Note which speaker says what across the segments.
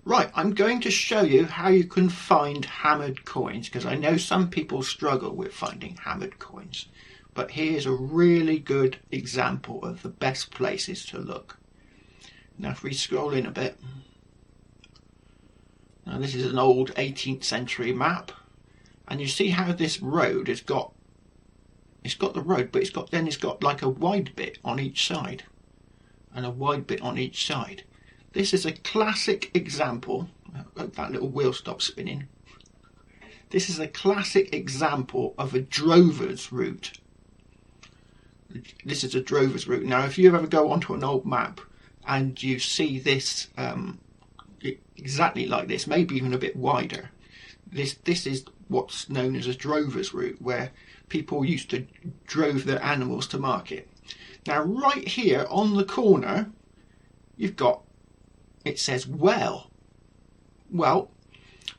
Speaker 1: Right, I'm going to show you how you can find hammered coins, because I know some people struggle with finding hammered coins. But here's a really good example of the best places to look. Now if we scroll in a bit, now this is an old 18th century map, and you see how this road has got, it's got the road, but it's got like a wide bit on each side, and a wide bit on each side. This is a classic example. I hope that little wheel stops spinning. This is a classic example of a drover's route. This is a drover's route. Now, if you ever go onto an old map and you see this exactly like this, maybe even a bit wider, this is what's known as a drover's route, where people used to drove their animals to market. Now, right here on the corner, you've got, it says well. Well,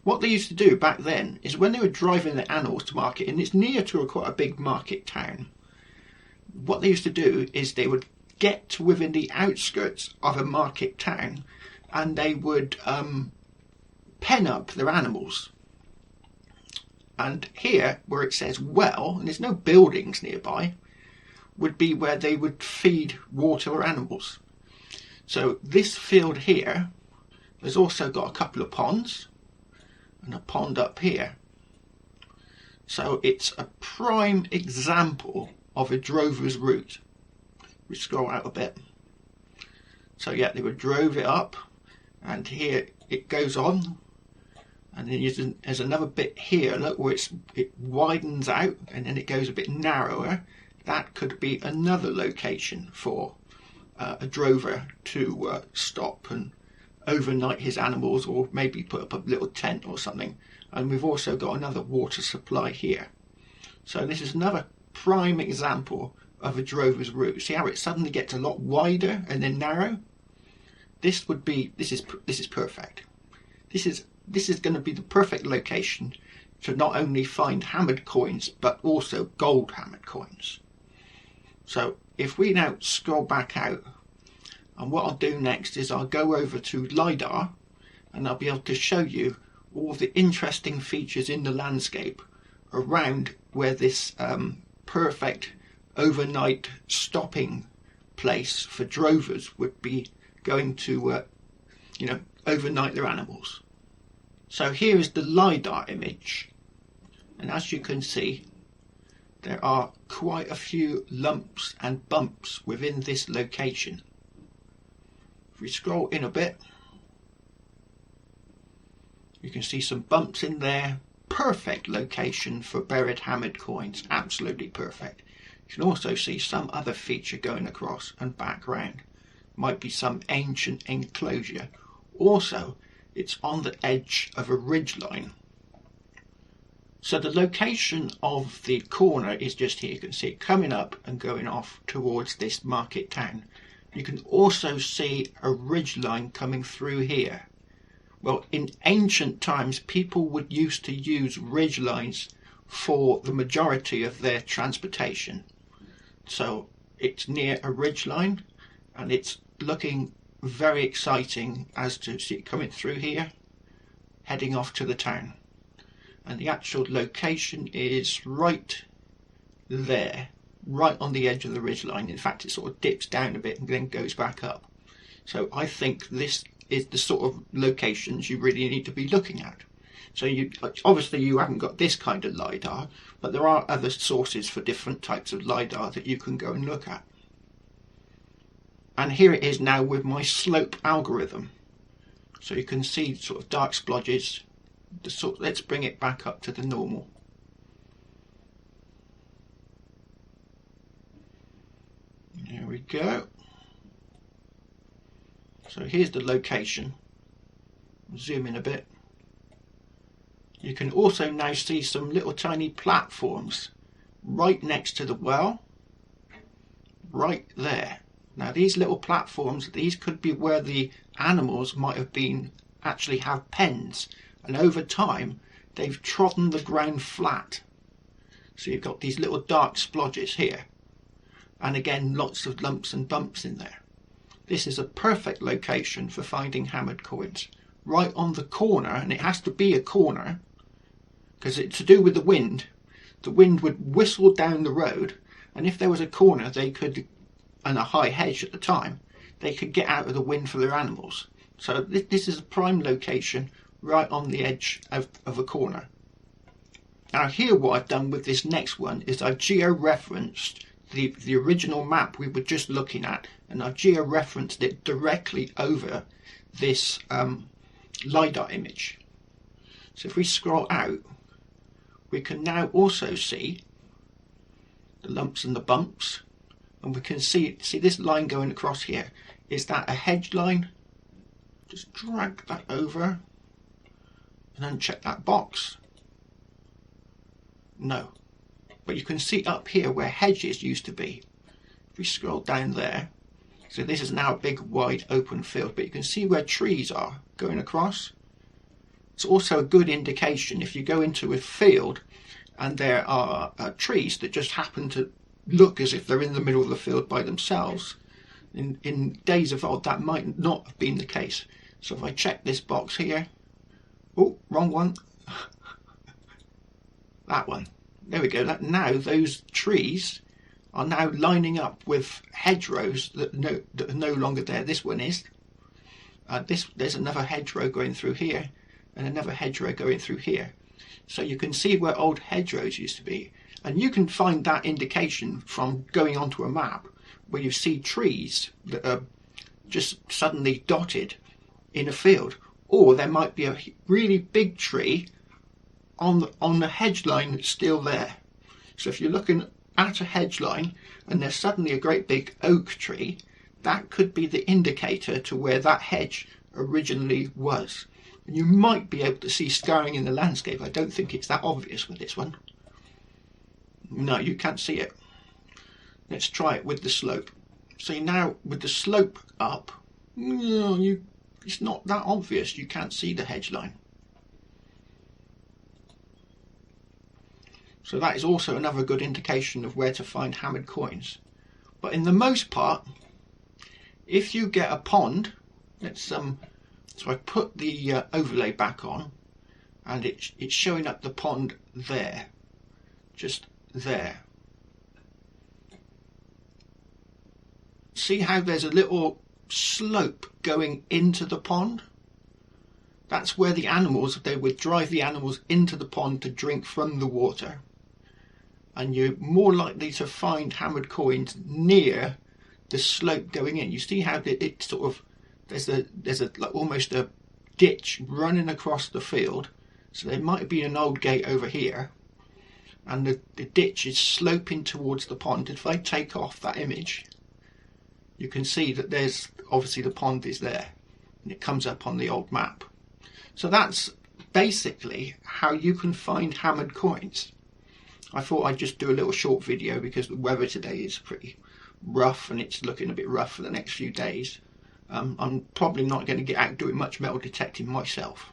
Speaker 1: what they used to do back then is when they were driving their animals to market, and it's near to quite a big market town, what they used to do is they would get to within the outskirts of a market town, and they would pen up their animals. And here, where it says well, and there's no buildings nearby, would be where they would feed water animals. So this field here has also got a couple of ponds and a pond up here. So it's a prime example of a drover's route. We scroll out a bit. So yeah, they would drove it up, and here it goes on, and then there's another bit here, look, where it widens out and then it goes a bit narrower. That could be another location for a drover to stop and overnight his animals, or maybe put up a little tent or something. And we've also got another water supply here. So this is another prime example of a drover's route. See how it suddenly gets a lot wider and then narrow? This is perfect. This is going to be the perfect location to not only find hammered coins, but also gold hammered coins. So if we now scroll back out, and what I'll do next is I'll go over to LiDAR, and I'll be able to show you all the interesting features in the landscape around where this perfect overnight stopping place for drovers would be going to overnight their animals. So here is the LiDAR image, and as you can see, there are quite a few lumps and bumps within this location. If we scroll in a bit, you can see some bumps in there. Perfect location for buried hammered coins, absolutely perfect. You can also see some other feature going across and background. Might be some ancient enclosure. Also, it's on the edge of a ridgeline. So the location of the corner is just here. You can see it coming up and going off towards this market town. You can also see a ridgeline coming through here. Well, in ancient times, people would used to use ridgelines for the majority of their transportation. So it's near a ridgeline, and it's looking very exciting as to see it coming through here, heading off to the town. And the actual location is right there, right on the edge of the ridgeline. In fact, it sort of dips down a bit and then goes back up. So I think this is the sort of locations you really need to be looking at. So obviously you haven't got this kind of LiDAR, but there are other sources for different types of LiDAR that you can go and look at. And here it is now with my slope algorithm. So you can see sort of dark splodges. Let's bring it back up to the normal. There we go. So here's the location. Zoom in a bit. You can also now see some little tiny platforms right next to the well, right there. Now these little platforms, these could be where the animals might have been, actually have pens, and over time they've trodden the ground flat. So you've got these little dark splodges here, and again lots of lumps and bumps in there. This is a perfect location for finding hammered coins. right on the corner, and it has to be a corner because it's to do with the wind. The wind would whistle down the road, and if there was a corner they could, and a high hedge at the time, they could get out of the wind for their animals. So this is a prime location right on the edge of a corner. Now here what I've done with this next one is I've geo-referenced the original map we were just looking at, and I've geo-referenced it directly over this LiDAR image. So if we scroll out, we can now also see the lumps and the bumps, and we can see this line going across here. Is that a hedge line? Just drag that over and uncheck that box. No, but you can see up here where hedges used to be. If we scroll down there, so this is now a big wide open field, but you can see where trees are going across. It's also a good indication if you go into a field and there are trees that just happen to look as if they're in the middle of the field by themselves. In days of old that might not have been the case. So if I check this box here, oh, wrong one, that one, there we go. That now those trees are now lining up with hedgerows that are no longer there. This one is. There's another hedgerow going through here, and another hedgerow going through here. So you can see where old hedgerows used to be, and you can find that indication from going onto a map where you see trees that are just suddenly dotted in a field, or there might be a really big tree on the hedge line that's still there. So if you're looking at a hedge line and there's suddenly a great big oak tree, that could be the indicator to where that hedge originally was. And you might be able to see scarring in the landscape. I don't think it's that obvious with this one. No, you can't see it. Let's try it with the slope. See, now with the slope up, it's not that obvious. You can't see the hedge line. So that is also another good indication of where to find hammered coins. But in the most part, if you get a pond, so I put the overlay back on, and it's showing up the pond there, just there. See how there's a little slope going into the pond? That's where the animals, they would drive the animals into the pond to drink from the water. And you're more likely to find hammered coins near the slope going in. You see how it sort of, there's like almost a ditch running across the field. So there might be an old gate over here, and the ditch is sloping towards the pond. If I take off that image, you can see that there's obviously the pond is there, and it comes up on the old map. So that's basically how you can find hammered coins. I thought I'd just do a little short video because the weather today is pretty rough, and it's looking a bit rough for the next few days. I'm probably not going to get out doing much metal detecting myself.